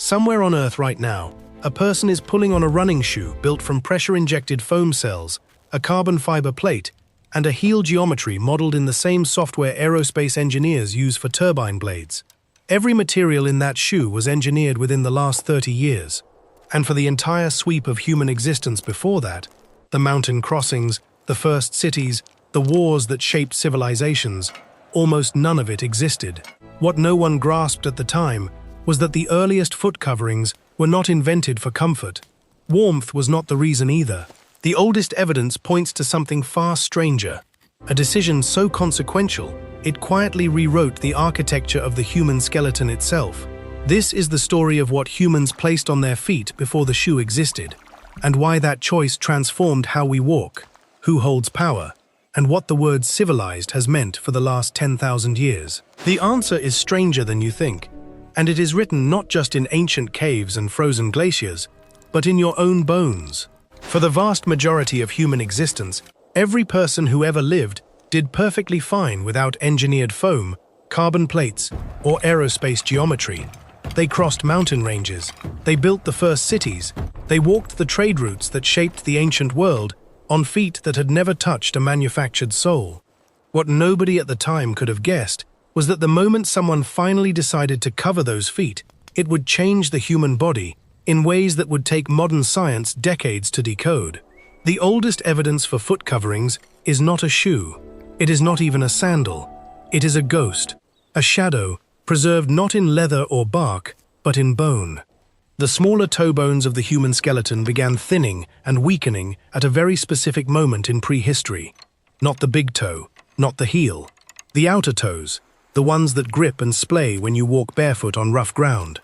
Somewhere on Earth right now, a person is pulling on a running shoe built from pressure-injected foam cells, a carbon fiber plate, and a heel geometry modeled in the same software aerospace engineers use for turbine blades. Every material in that shoe was engineered within the last 30 years. And for the entire sweep of human existence before that, the mountain crossings, the first cities, the wars that shaped civilizations, almost none of it existed. What no one grasped at the time was that the earliest foot coverings were not invented for comfort. Warmth was not the reason either. The oldest evidence points to something far stranger, a decision so consequential it quietly rewrote the architecture of the human skeleton itself. This is the story of what humans placed on their feet before the shoe existed, and why that choice transformed how we walk, who holds power, and what the word civilized has meant for the last 10,000 years. The answer is stranger than you think, and it is written not just in ancient caves and frozen glaciers, but in your own bones. For the vast majority of human existence, every person who ever lived did perfectly fine without engineered foam, carbon plates, or aerospace geometry. They crossed mountain ranges, they built the first cities, they walked the trade routes that shaped the ancient world on feet that had never touched a manufactured sole. What nobody at the time could have guessed was that the moment someone finally decided to cover those feet, it would change the human body in ways that would take modern science decades to decode. The oldest evidence for foot coverings is not a shoe. It is not even a sandal. It is a ghost, a shadow, preserved not in leather or bark, but in bone. The smaller toe bones of the human skeleton began thinning and weakening at a very specific moment in prehistory. Not the big toe, not the heel. The outer toes, the ones that grip and splay when you walk barefoot on rough ground.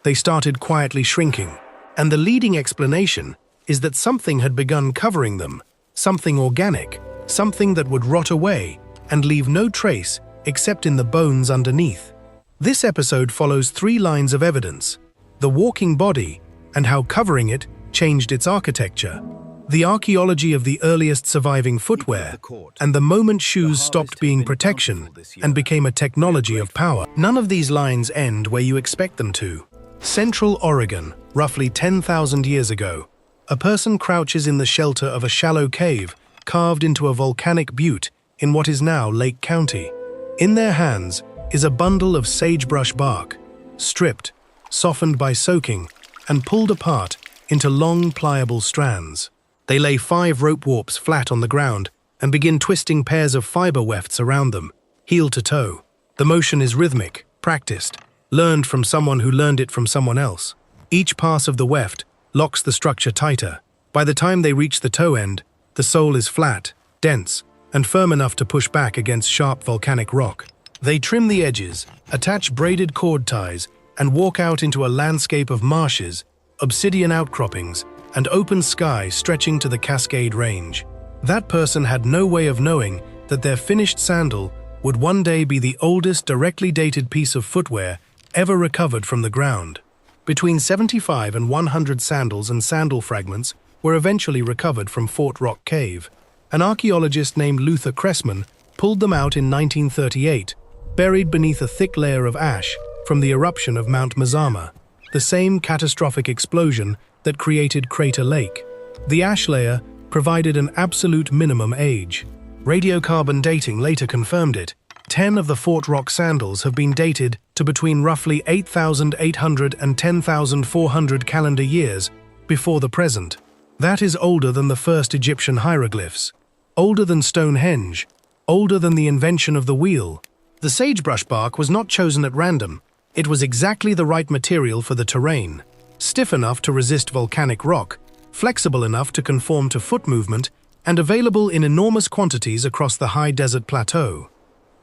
They started quietly shrinking, and the leading explanation is that something had begun covering them, something organic, something that would rot away and leave no trace except in the bones underneath. This episode follows 3 lines of evidence: the walking body and how covering it changed its architecture, the archaeology of the earliest surviving footwear, and the moment shoes stopped being protection and became a technology of power. None of these lines end where you expect them to. Central Oregon, roughly 10,000 years ago, a person crouches in the shelter of a shallow cave carved into a volcanic butte in what is now Lake County. In their hands is a bundle of sagebrush bark, stripped, softened by soaking, and pulled apart into long, pliable strands. They lay 5 rope warps flat on the ground and begin twisting pairs of fiber wefts around them, heel to toe. The motion is rhythmic, practiced, learned from someone who learned it from someone else. Each pass of the weft locks the structure tighter. By the time they reach the toe end, the sole is flat, dense, and firm enough to push back against sharp volcanic rock. They trim the edges, attach braided cord ties, and walk out into a landscape of marshes, obsidian outcroppings, and open sky stretching to the Cascade Range. That person had no way of knowing that their finished sandal would one day be the oldest directly dated piece of footwear ever recovered from the ground. Between 75 and 100 sandals and sandal fragments were eventually recovered from Fort Rock Cave. An archaeologist named Luther Cressman pulled them out in 1938, buried beneath a thick layer of ash from the eruption of Mount Mazama, the same catastrophic explosion that created Crater Lake. The ash layer provided an absolute minimum age. Radiocarbon dating later confirmed it. 10 of the Fort Rock sandals have been dated to between roughly 8,800 and 10,400 calendar years before the present. That is older than the first Egyptian hieroglyphs, older than Stonehenge, older than the invention of the wheel. The sagebrush bark was not chosen at random. It was exactly the right material for the terrain, stiff enough to resist volcanic rock, flexible enough to conform to foot movement, and available in enormous quantities across the high desert plateau.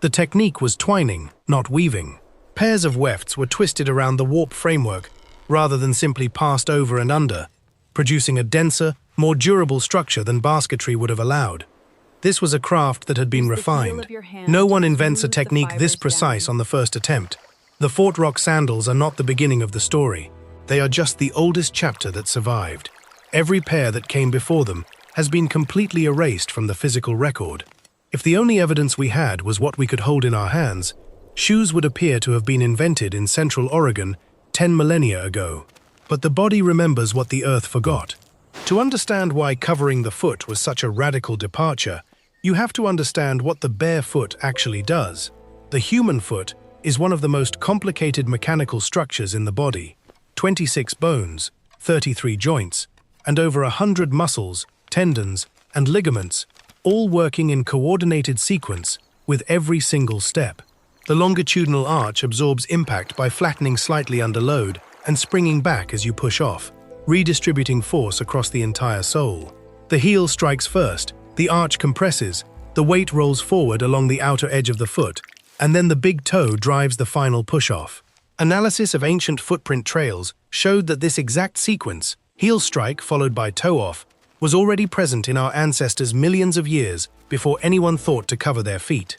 The technique was twining, not weaving. Pairs of wefts were twisted around the warp framework rather than simply passed over and under, producing a denser, more durable structure than basketry would have allowed. This was a craft that had been refined. No one invents a technique this precise on the first attempt. The Fort Rock sandals are not the beginning of the story. They are just the oldest chapter that survived. Every pair that came before them has been completely erased from the physical record. If the only evidence we had was what we could hold in our hands, shoes would appear to have been invented in Central Oregon 10 millennia ago. But the body remembers what the earth forgot. To understand why covering the foot was such a radical departure, you have to understand what the bare foot actually does. The human foot is one of the most complicated mechanical structures in the body. 26 bones, 33 joints, and over 100 muscles, tendons, and ligaments, all working in coordinated sequence with every single step. The longitudinal arch absorbs impact by flattening slightly under load and springing back as you push off, redistributing force across the entire sole. The heel strikes first, the arch compresses, the weight rolls forward along the outer edge of the foot, and then the big toe drives the final push-off. Analysis of ancient footprint trails showed that this exact sequence, heel strike followed by toe-off, was already present in our ancestors millions of years before anyone thought to cover their feet.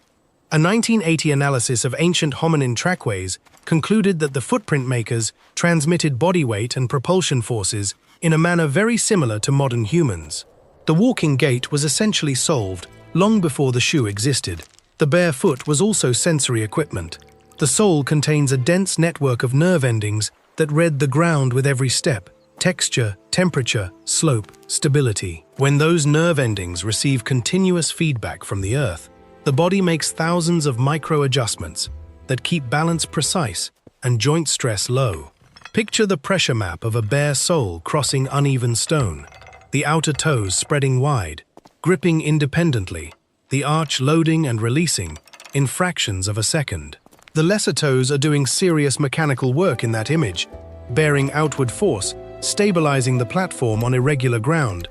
A 1980 analysis of ancient hominin trackways concluded that the footprint makers transmitted body weight and propulsion forces in a manner very similar to modern humans. The walking gait was essentially solved long before the shoe existed. The bare foot was also sensory equipment. The sole contains a dense network of nerve endings that read the ground with every step: texture, temperature, slope, stability. When those nerve endings receive continuous feedback from the earth, the body makes thousands of micro-adjustments that keep balance precise and joint stress low. Picture the pressure map of a bare sole crossing uneven stone, the outer toes spreading wide, gripping independently, the arch loading and releasing in fractions of a second. The lesser toes are doing serious mechanical work in that image, bearing outward force, stabilizing the platform on irregular ground.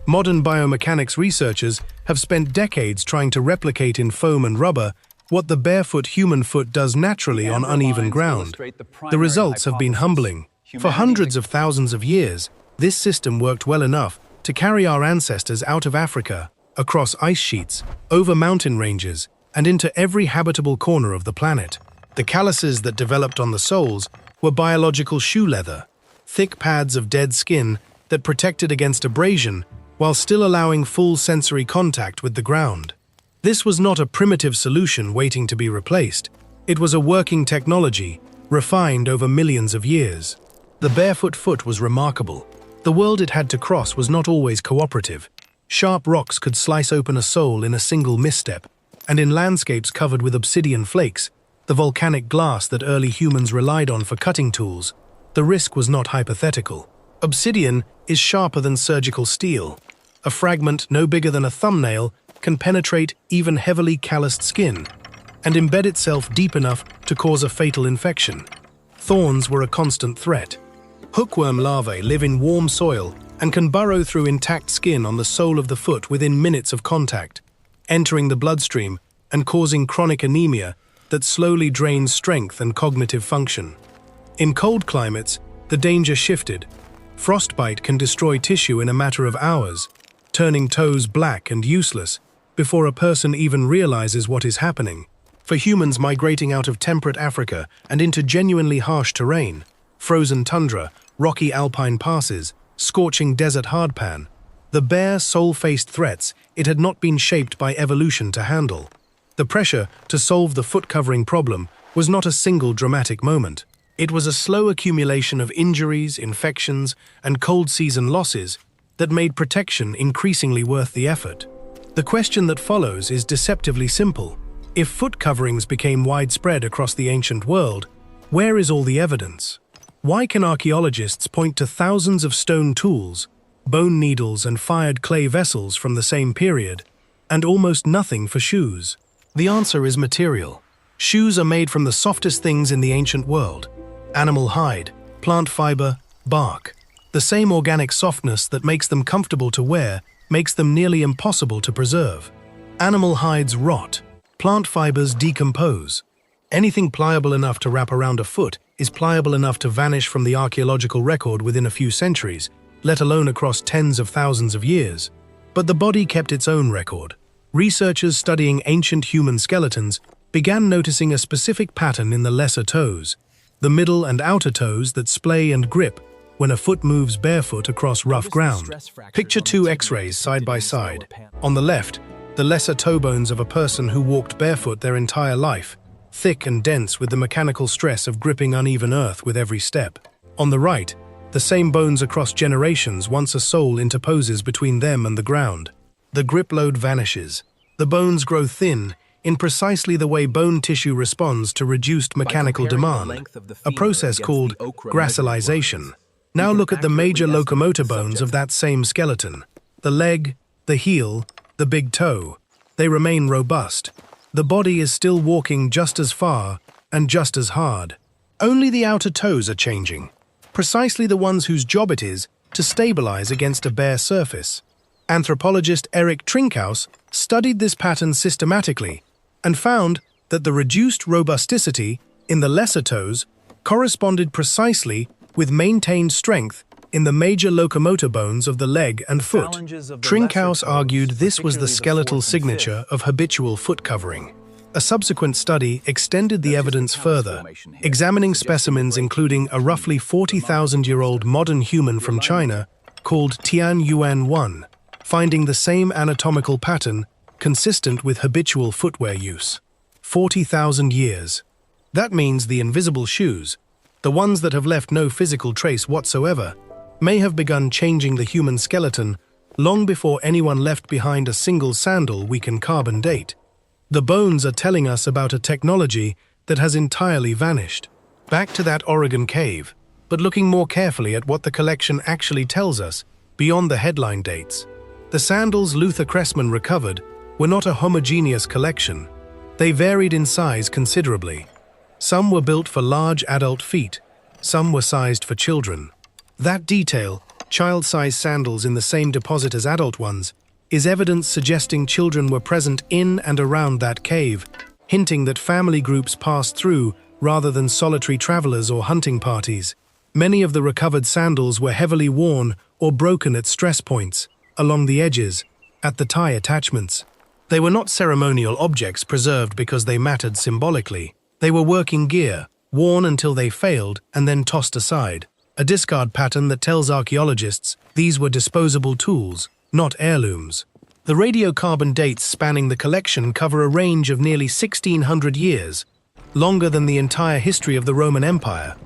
Modern biomechanics researchers have spent decades trying to replicate in foam and rubber what the barefoot human foot does naturally on uneven ground. The results have been humbling. For hundreds of thousands of years, this system worked well enough to carry our ancestors out of Africa, across ice sheets, over mountain ranges, and into every habitable corner of the planet. The calluses that developed on the soles were biological shoe leather, thick pads of dead skin that protected against abrasion while still allowing full sensory contact with the ground. This was not a primitive solution waiting to be replaced. It was a working technology, refined over millions of years. The barefoot foot was remarkable. The world it had to cross was not always cooperative. Sharp rocks could slice open a sole in a single misstep, and in landscapes covered with obsidian flakes, the volcanic glass that early humans relied on for cutting tools, the risk was not hypothetical. Obsidian is sharper than surgical steel. A fragment no bigger than a thumbnail can penetrate even heavily calloused skin and embed itself deep enough to cause a fatal infection. Thorns were a constant threat. Hookworm larvae live in warm soil and can burrow through intact skin on the sole of the foot within minutes of contact, entering the bloodstream and causing chronic anemia that slowly drains strength and cognitive function. In cold climates, the danger shifted. Frostbite can destroy tissue in a matter of hours, turning toes black and useless before a person even realizes what is happening. For humans migrating out of temperate Africa and into genuinely harsh terrain, frozen tundra, rocky alpine passes, scorching desert hardpan, the bare, sole-faced threats it had not been shaped by evolution to handle. The pressure to solve the foot-covering problem was not a single dramatic moment. It was a slow accumulation of injuries, infections, and cold season losses that made protection increasingly worth the effort. The question that follows is deceptively simple. If foot coverings became widespread across the ancient world, where is all the evidence? Why can archaeologists point to thousands of stone tools, bone needles and fired clay vessels from the same period, and almost nothing for shoes? The answer is material. Shoes are made from the softest things in the ancient world: animal hide, plant fiber, bark. The same organic softness that makes them comfortable to wear makes them nearly impossible to preserve. Animal hides rot. Plant fibers decompose. Anything pliable enough to wrap around a foot is pliable enough to vanish from the archaeological record within a few centuries, let alone across tens of thousands of years. But the body kept its own record. Researchers studying ancient human skeletons began noticing a specific pattern in the lesser toes, the middle and outer toes that splay and grip when a foot moves barefoot across rough ground. Picture two X-rays side by side. On the left, the lesser toe bones of a person who walked barefoot their entire life, thick and dense with the mechanical stress of gripping uneven earth with every step. On the right, the same bones across generations once a soul interposes between them and the ground. The grip load vanishes. The bones grow thin, in precisely the way bone tissue responds to reduced mechanical demand, a process called gracilization. Now look at the major locomotor bones of that same skeleton. The leg, the heel, the big toe. They remain robust. The body is still walking just as far and just as hard. Only the outer toes are changing, precisely the ones whose job it is to stabilize against a bare surface. Anthropologist Eric Trinkhaus studied this pattern systematically and found that the reduced robusticity in the lesser toes corresponded precisely with maintained strength in the major locomotor bones of the leg and foot. Trinkhaus argued this was the skeletal signature of habitual foot covering. A subsequent study extended the evidence further, examining specimens including a roughly 40,000-year-old modern human from China called Tian Yuan 1, finding the same anatomical pattern consistent with habitual footwear use. 40,000 years. That means the invisible shoes, the ones that have left no physical trace whatsoever, may have begun changing the human skeleton long before anyone left behind a single sandal we can carbon date. The bones are telling us about a technology that has entirely vanished. Back to that Oregon cave, but looking more carefully at what the collection actually tells us beyond the headline dates. The sandals Luther Cressman recovered were not a homogeneous collection. They varied in size considerably. Some were built for large adult feet, some were sized for children. That detail, child-sized sandals in the same deposit as adult ones, is evidence suggesting children were present in and around that cave, hinting that family groups passed through rather than solitary travelers or hunting parties. Many of the recovered sandals were heavily worn or broken at stress points, along the edges, at the tie attachments. They were not ceremonial objects preserved because they mattered symbolically. They were working gear, worn until they failed and then tossed aside. A discard pattern that tells archaeologists these were disposable tools, not heirlooms. The radiocarbon dates spanning the collection cover a range of nearly 1,600 years, longer than the entire history of the Roman Empire.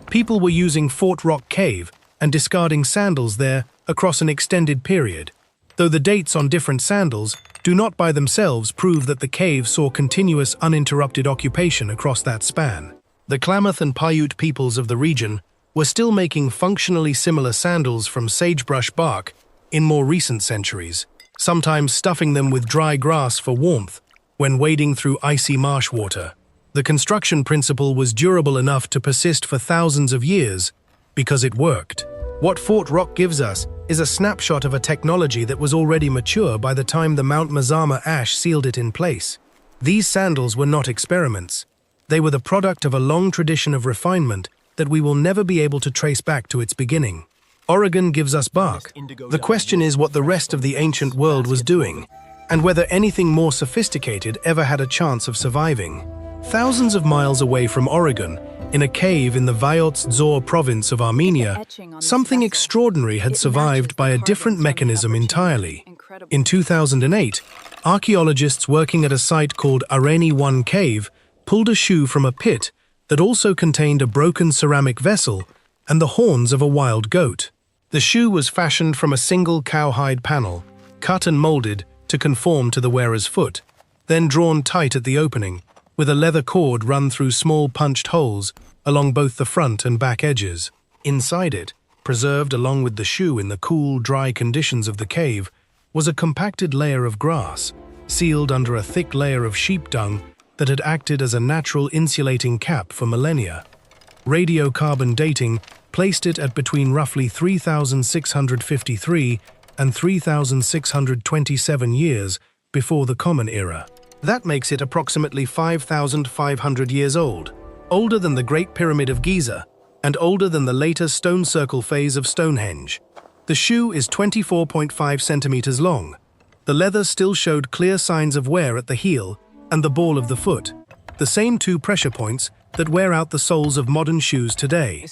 People were using Fort Rock Cave and discarding sandals there across an extended period, though the dates on different sandals do not by themselves prove that the cave saw continuous uninterrupted occupation across that span. The Klamath and Paiute peoples of the region were still making functionally similar sandals from sagebrush bark in more recent centuries, sometimes stuffing them with dry grass for warmth when wading through icy marsh water. The construction principle was durable enough to persist for thousands of years because it worked. What Fort Rock gives us is a snapshot of a technology that was already mature by the time the Mount Mazama ash sealed it in place. These sandals were not experiments. They were the product of a long tradition of refinement that we will never be able to trace back to its beginning. Oregon gives us bark. The question is what the rest of the ancient world was doing, and whether anything more sophisticated ever had a chance of surviving. Thousands of miles away from Oregon, in a cave in the Vayotz Dzor province of Armenia, something extraordinary had survived by a different mechanism entirely. In 2008, archaeologists working at a site called Areni 1 Cave pulled a shoe from a pit that also contained a broken ceramic vessel and the horns of a wild goat. The shoe was fashioned from a single cowhide panel, cut and molded to conform to the wearer's foot, then drawn tight at the opening, with a leather cord run through small punched holes along both the front and back edges. Inside it, preserved along with the shoe in the cool, dry conditions of the cave, was a compacted layer of grass, sealed under a thick layer of sheep dung that had acted as a natural insulating cap for millennia. Radiocarbon dating placed it at between roughly 3,653 and 3,627 years before the Common Era. That makes it approximately 5,500 years old, older than the Great Pyramid of Giza, and older than the later stone circle phase of Stonehenge. The shoe is 24.5 centimeters long. The leather still showed clear signs of wear at the heel and the ball of the foot, the same two pressure points that wear out the soles of modern shoes today.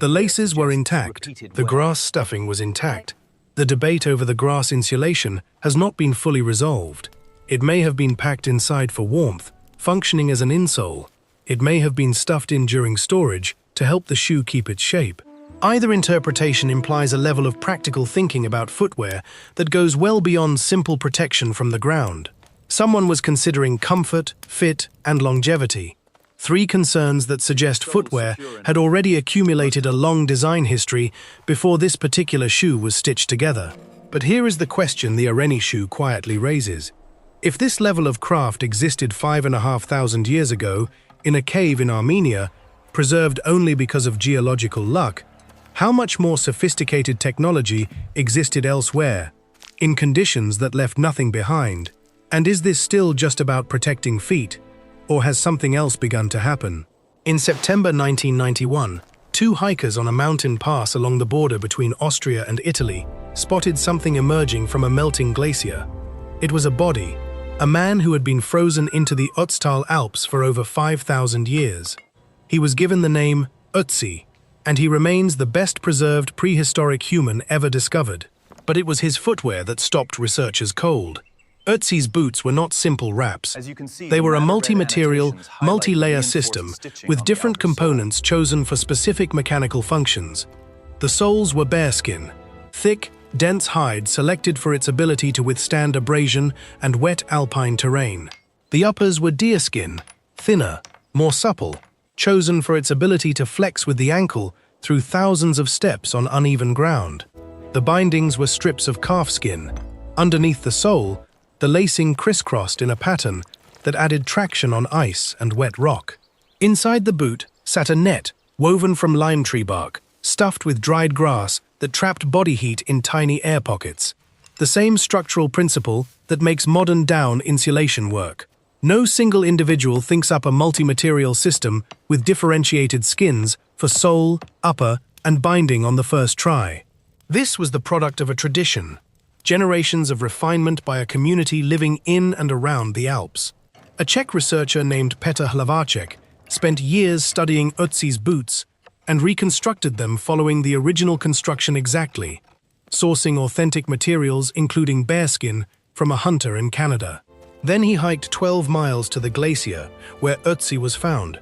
The laces were intact, the grass stuffing was intact. The debate over the grass insulation has not been fully resolved. It may have been packed inside for warmth, functioning as an insole, It may have been stuffed in during storage to help the shoe keep its shape. Either interpretation implies a level of practical thinking about footwear that goes well beyond simple protection from the ground. Someone was considering comfort, fit, and longevity. Three concerns that suggest footwear had already accumulated a long design history before this particular shoe was stitched together. But here is the question the Areni shoe quietly raises. If this level of craft existed 5,500 years ago in a cave in Armenia, preserved only because of geological luck, how much more sophisticated technology existed elsewhere, in conditions that left nothing behind? And is this still just about protecting feet, or has something else begun to happen? In September 1991, two hikers on a mountain pass along the border between Austria and Italy spotted something emerging from a melting glacier. It was a body, a man who had been frozen into the Ötztal Alps for over 5,000 years. He was given the name Ötzi, and he remains the best-preserved prehistoric human ever discovered. But it was his footwear that stopped researchers cold. Ötzi's boots were not simple wraps. They were a multi-material, multi-layer system with different components chosen for specific mechanical functions. The soles were bearskin, thick, dense hide selected for its ability to withstand abrasion and wet alpine terrain. The uppers were deerskin, thinner, more supple, chosen for its ability to flex with the ankle through thousands of steps on uneven ground. The bindings were strips of calfskin. Underneath the sole, the lacing crisscrossed in a pattern that added traction on ice and wet rock. Inside the boot sat a net woven from lime tree bark, stuffed with dried grass that trapped body heat in tiny air pockets. The same structural principle that makes modern down insulation work. No single individual thinks up a multi-material system with differentiated skins for sole, upper, and binding on the first try. This was the product of a tradition. Generations of refinement by a community living in and around the Alps. A Czech researcher named Petr Hlaváček spent years studying Ötzi's boots and reconstructed them following the original construction exactly, sourcing authentic materials including bearskin from a hunter in Canada. Then he hiked 12 miles to the glacier where Ötzi was found.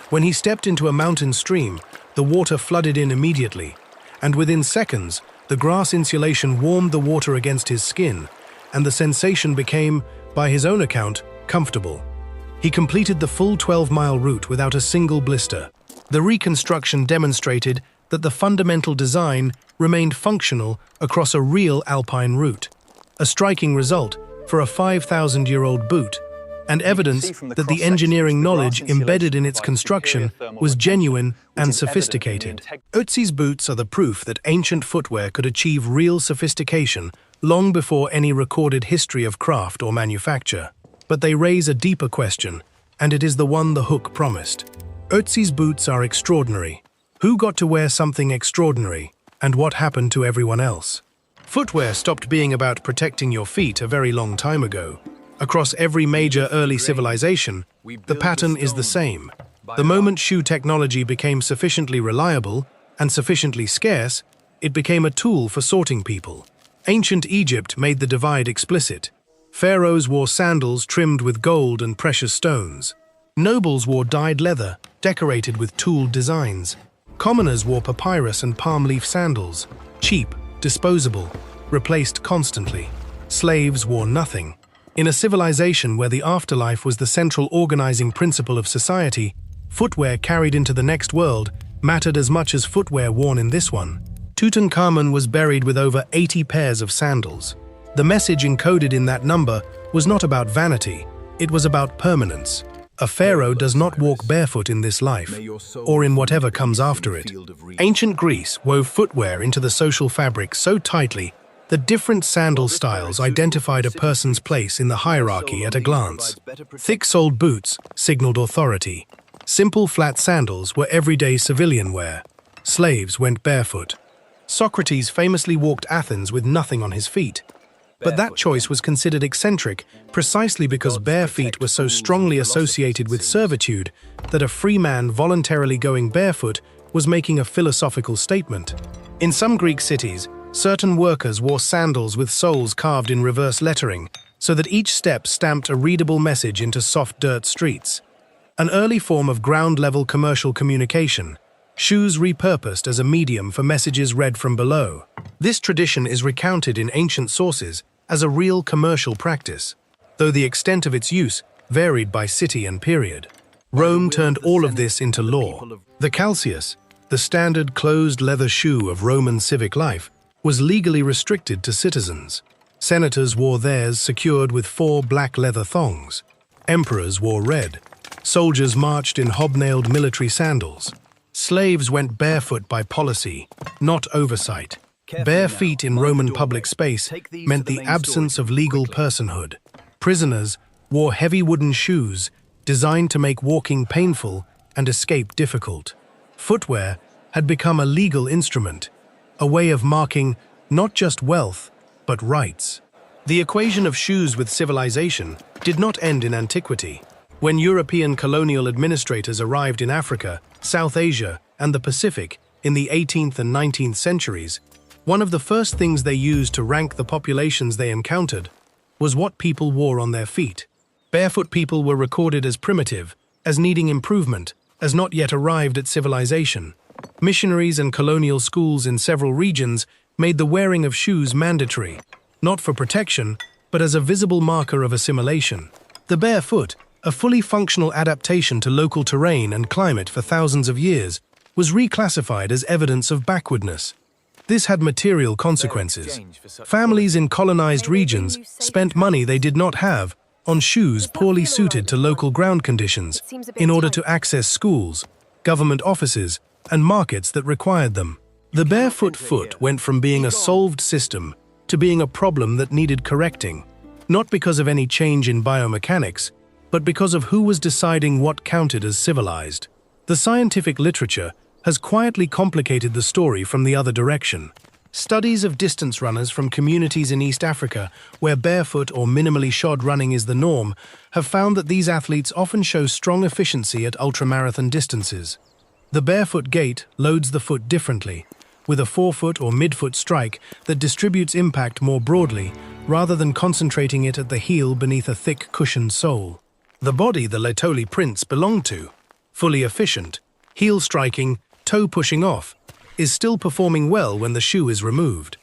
When he stepped into a mountain stream, the water flooded in immediately, and within seconds, the grass insulation warmed the water against his skin, and the sensation became, by his own account, comfortable. He completed the full 12-mile route without a single blister. The reconstruction demonstrated that the fundamental design remained functional across a real alpine route, a striking result for a 5,000-year-old boot, and evidence that the engineering knowledge embedded in its construction was genuine and sophisticated. Ötzi's boots are the proof that ancient footwear could achieve real sophistication long before any recorded history of craft or manufacture. But they raise a deeper question, and it is the one the hook promised. Ötzi's boots are extraordinary. Who got to wear something extraordinary, and what happened to everyone else? Footwear stopped being about protecting your feet a very long time ago. Across every major early civilization, the pattern is the same. The moment shoe technology became sufficiently reliable and sufficiently scarce, it became a tool for sorting people. Ancient Egypt made the divide explicit. Pharaohs wore sandals trimmed with gold and precious stones. Nobles wore dyed leather, decorated with tooled designs. Commoners wore papyrus and palm leaf sandals, cheap, disposable, replaced constantly. Slaves wore nothing. In a civilization where the afterlife was the central organizing principle of society, footwear carried into the next world mattered as much as footwear worn in this one. Tutankhamun was buried with over 80 pairs of sandals. The message encoded in that number was not about vanity, it was about permanence. A pharaoh does not walk barefoot in this life, or in whatever comes after it. Ancient Greece wove footwear into the social fabric so tightly that different sandal styles identified a person's place in the hierarchy at a glance. Thick-soled boots signaled authority. Simple flat sandals were everyday civilian wear. Slaves went barefoot. Socrates famously walked Athens with nothing on his feet. But that choice was considered eccentric precisely because bare feet were so strongly associated with servitude that a free man voluntarily going barefoot was making a philosophical statement. In some Greek cities, certain workers wore sandals with soles carved in reverse lettering, so that each step stamped a readable message into soft dirt streets. an early form of ground-level commercial communication, shoes repurposed as a medium for messages read from below. This tradition is recounted in ancient sources as a real commercial practice, though the extent of its use varied by city and period. Rome turned all of this into law. The calceus, the standard closed leather shoe of Roman civic life, was legally restricted to citizens. Senators wore theirs secured with 4 black leather thongs. Emperors wore red. Soldiers marched in hobnailed military sandals. Slaves went barefoot by policy, not oversight. Bare feet in Roman public space meant the absence of legal personhood. Prisoners wore heavy wooden shoes designed to make walking painful and escape difficult. Footwear had become a legal instrument, a way of marking not just wealth, but rights. The equation of shoes with civilization did not end in antiquity. When European colonial administrators arrived in Africa, South Asia, and the Pacific in the 18th and 19th centuries, one of the first things they used to rank the populations they encountered was what people wore on their feet. Barefoot people were recorded as primitive, as needing improvement, as not yet arrived at civilization. Missionaries and colonial schools in several regions made the wearing of shoes mandatory, not for protection, but as a visible marker of assimilation. The bare foot, a fully functional adaptation to local terrain and climate for thousands of years, was reclassified as evidence of backwardness. This had material consequences. Families in colonized regions spent money they did not have on shoes poorly suited to local ground conditions in order to access schools, government offices, and markets that required them. The barefoot foot went from being a solved system to being a problem that needed correcting, not because of any change in biomechanics, but because of who was deciding what counted as civilized. The scientific literature has quietly complicated the story from the other direction. Studies of distance runners from communities in East Africa, where barefoot or minimally shod running is the norm, have found that these athletes often show strong efficiency at ultramarathon distances. The barefoot gait loads the foot differently, with a forefoot or midfoot strike that distributes impact more broadly, rather than concentrating it at the heel beneath a thick cushioned sole. The body the Laetoli prints belong to, fully efficient, heel striking, toe pushing off, is still performing well when the shoe is removed.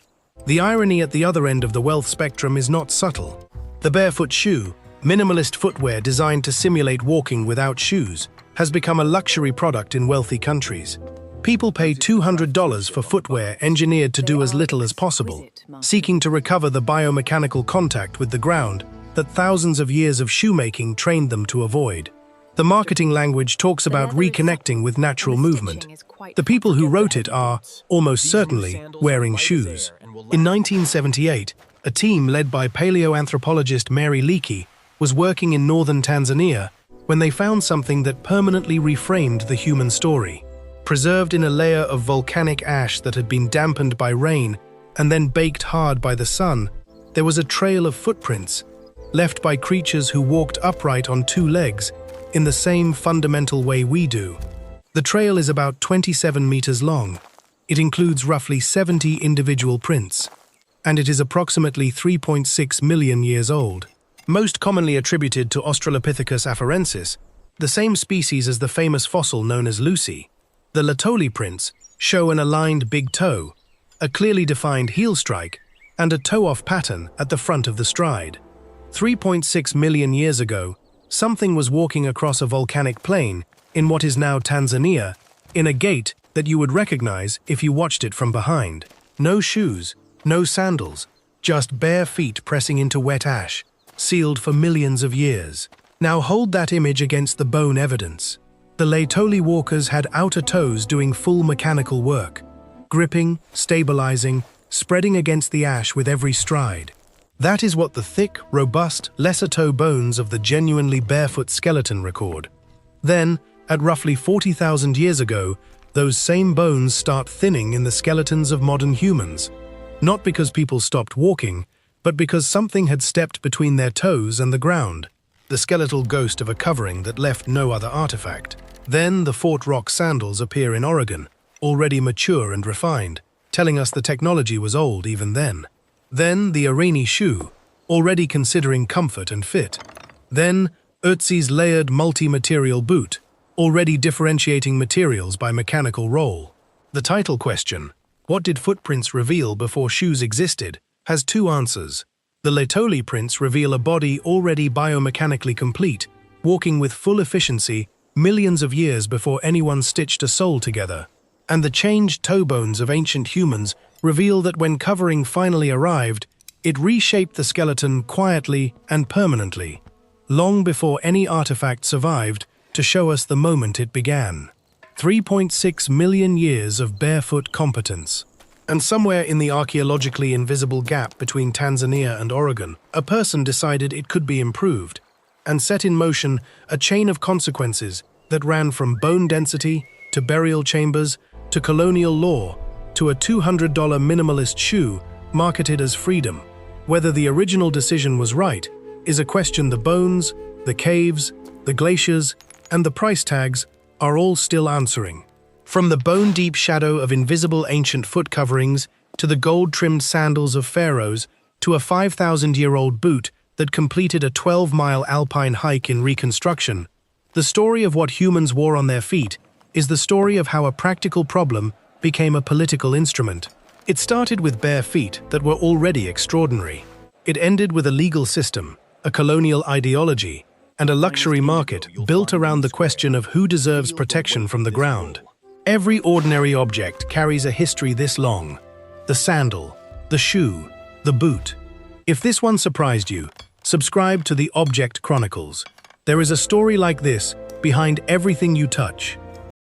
The irony at the other end of the wealth spectrum is not subtle. The barefoot shoe, minimalist footwear designed to simulate walking without shoes, has become a luxury product in wealthy countries. People pay $200 for footwear engineered to do as little as possible, seeking to recover the biomechanical contact with the ground that thousands of years of shoemaking trained them to avoid. The marketing language talks about reconnecting with natural movement. The people who wrote it are, almost certainly, wearing shoes. In 1978, a team led by paleoanthropologist Mary Leakey was working in northern Tanzania when they found something that permanently reframed the human story. Preserved in a layer of volcanic ash that had been dampened by rain and then baked hard by the sun, there was a trail of footprints, left by creatures who walked upright on 2 legs in the same fundamental way we do. The trail is about 27 meters long. It includes roughly 70 individual prints, and it is approximately 3.6 million years old. Most commonly attributed to Australopithecus afarensis, the same species as the famous fossil known as Lucy. The Laetoli prints show an aligned big toe, a clearly defined heel strike, and a toe-off pattern at the front of the stride. 3.6 million years ago, something was walking across a volcanic plain in what is now Tanzania, in a gait that you would recognize if you watched it from behind. No shoes, no sandals, just bare feet pressing into wet ash, sealed for millions of years. Now hold that image against the bone evidence. The Laetoli walkers had outer toes doing full mechanical work, gripping, stabilizing, spreading against the ash with every stride. That is what the thick, robust, lesser toe bones of the genuinely barefoot skeleton record. Then, at roughly 40,000 years ago, those same bones start thinning in the skeletons of modern humans. Not because people stopped walking, but because something had stepped between their toes and the ground, the skeletal ghost of a covering that left no other artifact. Then the Fort Rock sandals appear in Oregon, already mature and refined, telling us the technology was old even then. Then the Irani shoe, already considering comfort and fit. Then Ötzi's layered multi-material boot, already differentiating materials by mechanical roll. The title question, what did footprints reveal before shoes existed, has two answers. The Laetoli prints reveal a body already biomechanically complete, walking with full efficiency millions of years before anyone stitched a sole together. And the changed toe bones of ancient humans reveal that when covering finally arrived, it reshaped the skeleton quietly and permanently, long before any artifact survived to show us the moment it began. 3.6 million years of barefoot competence. And somewhere in the archaeologically invisible gap between Tanzania and Oregon, a person decided it could be improved, and set in motion a chain of consequences that ran from bone density to burial chambers to colonial law to a $200 minimalist shoe marketed as freedom. Whether the original decision was right is a question the bones, the caves, the glaciers, and the price tags are all still answering. From the bone-deep shadow of invisible ancient foot coverings to the gold-trimmed sandals of pharaohs to a 5,000-year-old boot that completed a 12-mile alpine hike in reconstruction, the story of what humans wore on their feet is the story of how a practical problem became a political instrument. It started with bare feet that were already extraordinary. It ended with a legal system, a colonial ideology, and a luxury market built around the question of who deserves protection from the ground. Every ordinary object carries a history this long. The sandal, the shoe, the boot. If this one surprised you, subscribe to the Object Chronicles. There is a story like this behind everything you touch.